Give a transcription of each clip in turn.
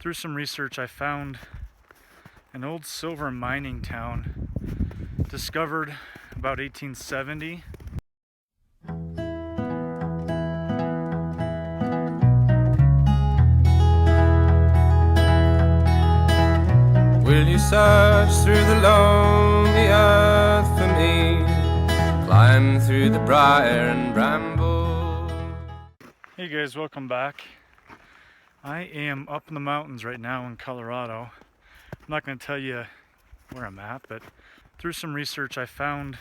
through some research, I found an old silver mining town discovered about 1870. Will you search through the lonely earth for me? Climb through the briar and bramble. Hey guys, welcome back. I am up in the mountains right now in Colorado. I'm not going to tell you where I'm at, but through some research I found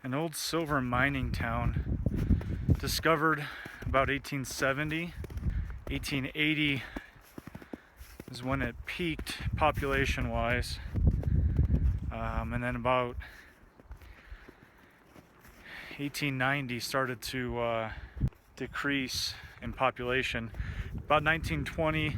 an old silver mining town discovered about 1870. 1880 is when it peaked population wise, and then about 1890 started to decrease in population. About 1920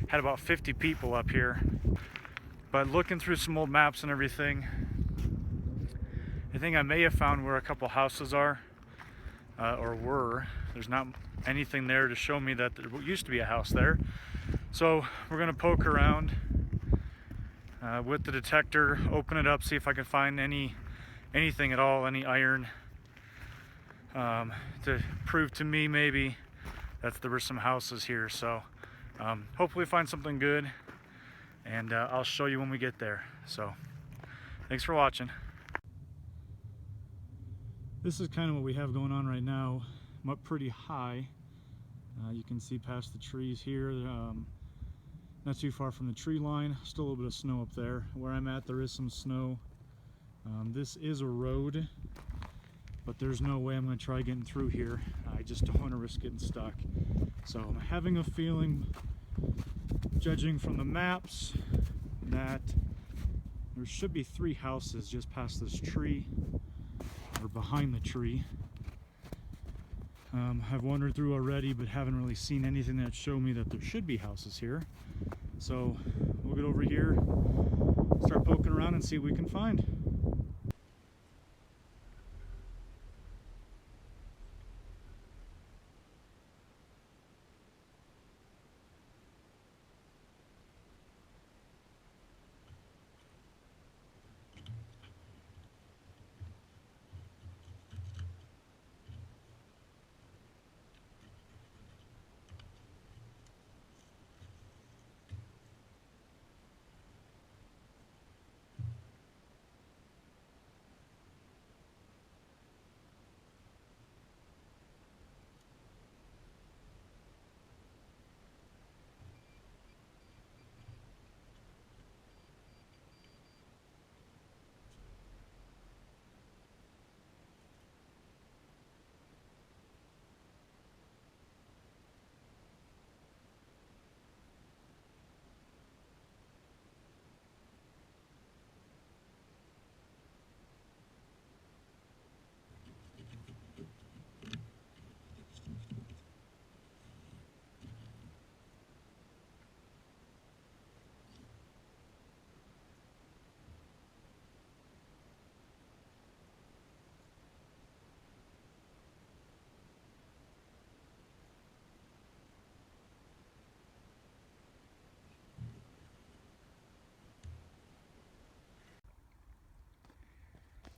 had about 50 people up here, but looking through some old maps and everything, I think I may have found where a couple houses are, or were. There's not anything there to show me that there used to be a house there. So we're gonna poke around with the detector, open it up, see if I can find anything at all, any iron, to prove to me maybe that there were some houses here. So hopefully find something good, and I'll show you when we get there. So thanks for watching. This is kind of what we have going on right now. I'm up pretty high. You can see past the trees here. Not too far from the tree line. Still a little bit of snow up there. Where I'm at, there is some snow. This is a road, but there's no way I'm going to try getting through here. I just don't want to risk getting stuck. So I'm having a feeling, judging from the maps, that there should be 3 houses just past this tree, or behind the tree. I've wandered through already, but haven't really seen anything that showed me that there should be houses here. So we'll get over here, start poking around and see what we can find.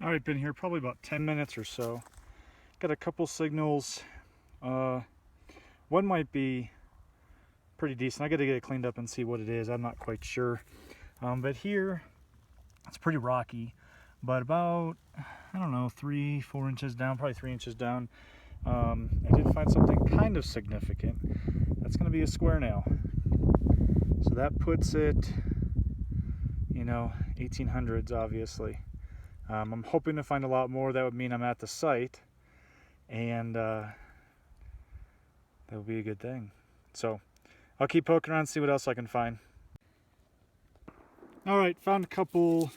All right, been here probably about 10 minutes or so. Got a couple signals. One might be pretty decent. I got to get it cleaned up and see what it is. I'm not quite sure. But here, it's pretty rocky. But about, I don't know, 3-4 inches down, probably 3 inches down, I did find something kind of significant. That's going to be a square nail. So that puts it, 1800s, obviously. I'm hoping to find a lot more. That would mean I'm at the site, and that would be a good thing. So I'll keep poking around and see what else I can find. All right, found a couple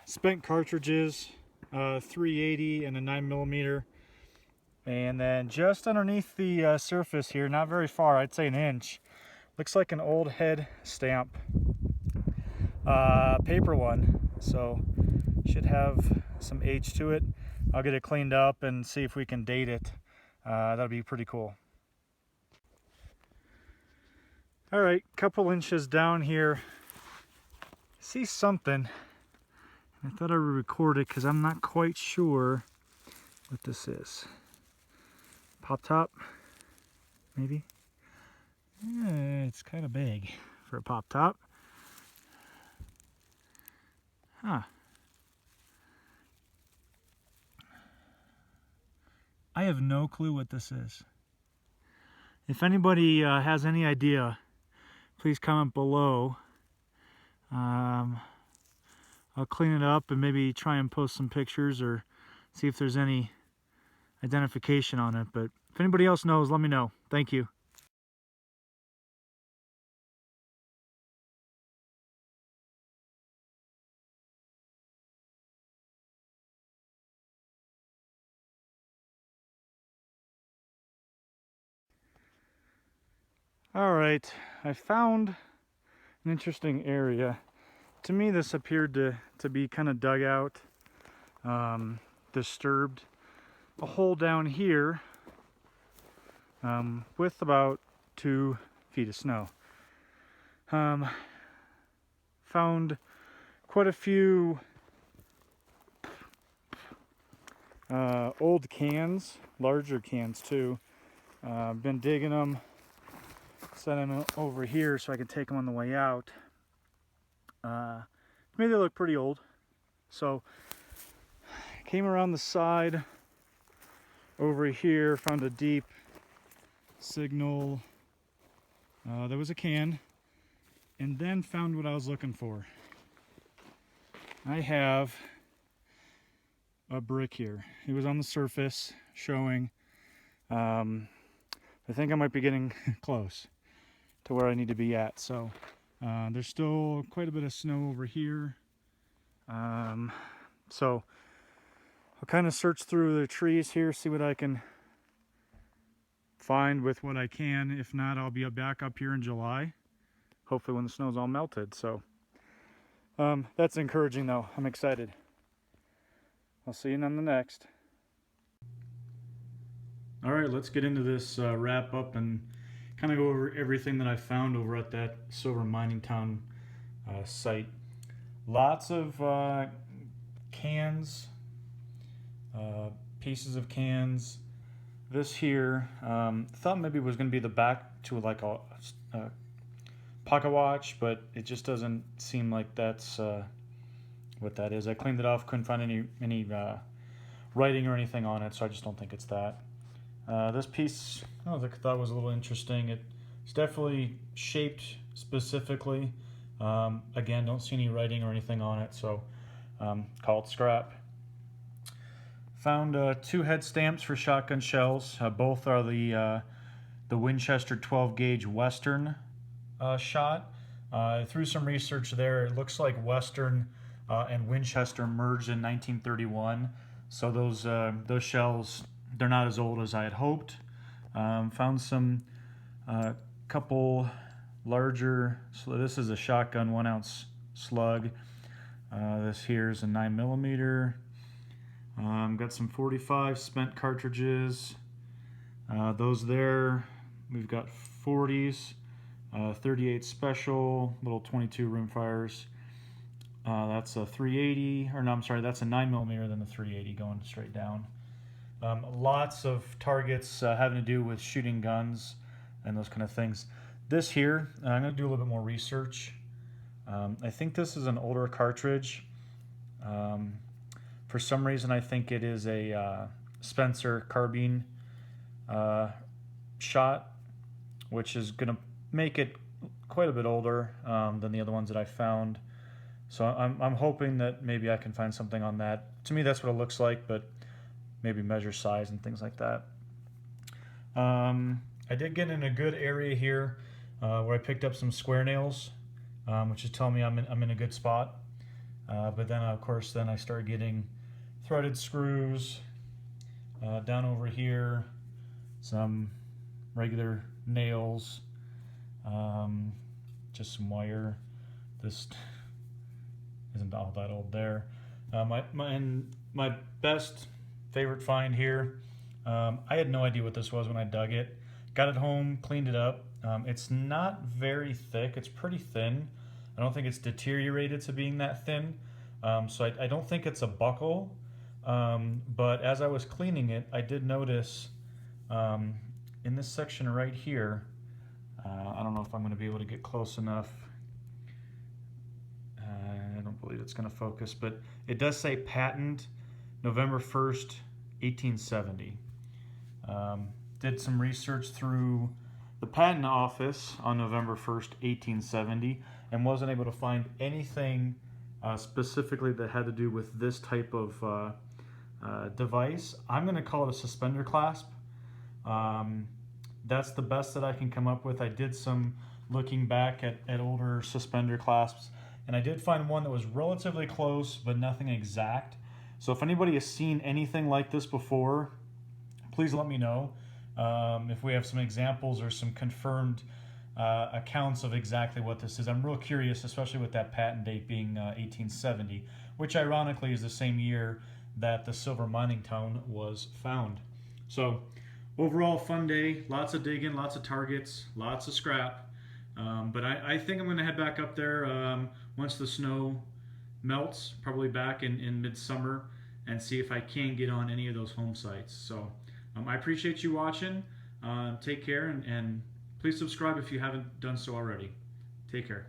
spent cartridges, 380 and a 9mm, and then just underneath the surface here, not very far, I'd say an inch, looks like an old head stamp, paper one. So should have some age to it. I'll get it cleaned up and see if we can date it. That'll be pretty cool. All right, couple inches down here. See something. I thought I would record it because I'm not quite sure what this is. Pop top, maybe? Yeah, it's kind of big for a pop top. Huh. I have no clue what this is. If anybody has any idea, please comment below. I'll clean it up and maybe try and post some pictures or see if there's any identification on it. But if anybody else knows, let me know. Thank you. All right, I found an interesting area. To me, this appeared to be kind of dug out, disturbed. A hole down here with about 2 feet of snow. Found quite a few old cans, larger cans too. Been digging them, setting them over here so I can take them on the way out. Maybe they look pretty old. So came around the side over here, found a deep signal. There was a can, and then found what I was looking for. I have a brick here. It was on the surface showing. I think I might be getting close to where I need to be at. So there's still quite a bit of snow over here. So I'll kind of search through the trees here, see what I can find with what I can. If not, I'll be back up here in July, hopefully when the snow's all melted. So that's encouraging though. I'm excited. I'll see you on the next. All right, let's get into this wrap up and kind of go over everything that I found over at that silver mining town site. Lots of cans, pieces of cans. This here, thought maybe it was going to be the back to like a pocket watch, but it just doesn't seem like that's what that is. I cleaned it off, couldn't find any writing or anything on it, so I just don't think it's that. This piece, I thought was a little interesting. It's definitely shaped specifically. Again, don't see any writing or anything on it, so call it scrap. Found 2 head stamps for shotgun shells. Both are the Winchester 12 gauge Western shot. Through some research there, it looks like Western and Winchester merged in 1931. So those shells, they're not as old as I had hoped. Found some couple larger. So this is a shotgun 1 ounce slug. This here is a 9mm. Got some 45 spent cartridges. Those there, we've got 40s, 38 special, little 22 rimfires. That's a 380, or no, I'm sorry, that's a 9mm, then the 380 going straight down. Lots of targets having to do with shooting guns and those kind of things. This here, I'm going to do a little bit more research. I think this is an older cartridge. For some reason, I think it is a Spencer carbine shot, which is going to make it quite a bit older than the other ones that I found. So I'm hoping that maybe I can find something on that. To me, that's what it looks like, but maybe measure size and things like that. I did get in a good area here where I picked up some square nails, which is telling me I'm in a good spot. But then, of course, I start getting threaded screws down over here, some regular nails, just some wire. This isn't all that old there. My best favorite find here, I had no idea what this was when I dug it. Got it home, cleaned it up. It's not very thick. It's pretty thin. I don't think it's deteriorated to being that thin. So I don't think it's a buckle. But as I was cleaning it, I did notice in this section right here, I don't know if I'm going to be able to get close enough. I don't believe it's going to focus, but it does say patent November 1st, 1870. Did some research through the patent office on November 1st, 1870, and wasn't able to find anything specifically that had to do with this type of device. I'm going to call it a suspender clasp. That's the best that I can come up with. I did some looking back at older suspender clasps, and I did find one that was relatively close, but nothing exact. So if anybody has seen anything like this before, please let me know. If we have some examples or some confirmed accounts of exactly what this is. I'm real curious, especially with that patent date being 1870, which ironically is the same year that the silver mining tone was found. So overall, fun day, lots of digging, lots of targets, lots of scrap. But I think I'm going to head back up there once the snow melts, probably back in midsummer, and see if I can get on any of those home sites. So I appreciate you watching. Take care, and please subscribe if you haven't done so already. Take care.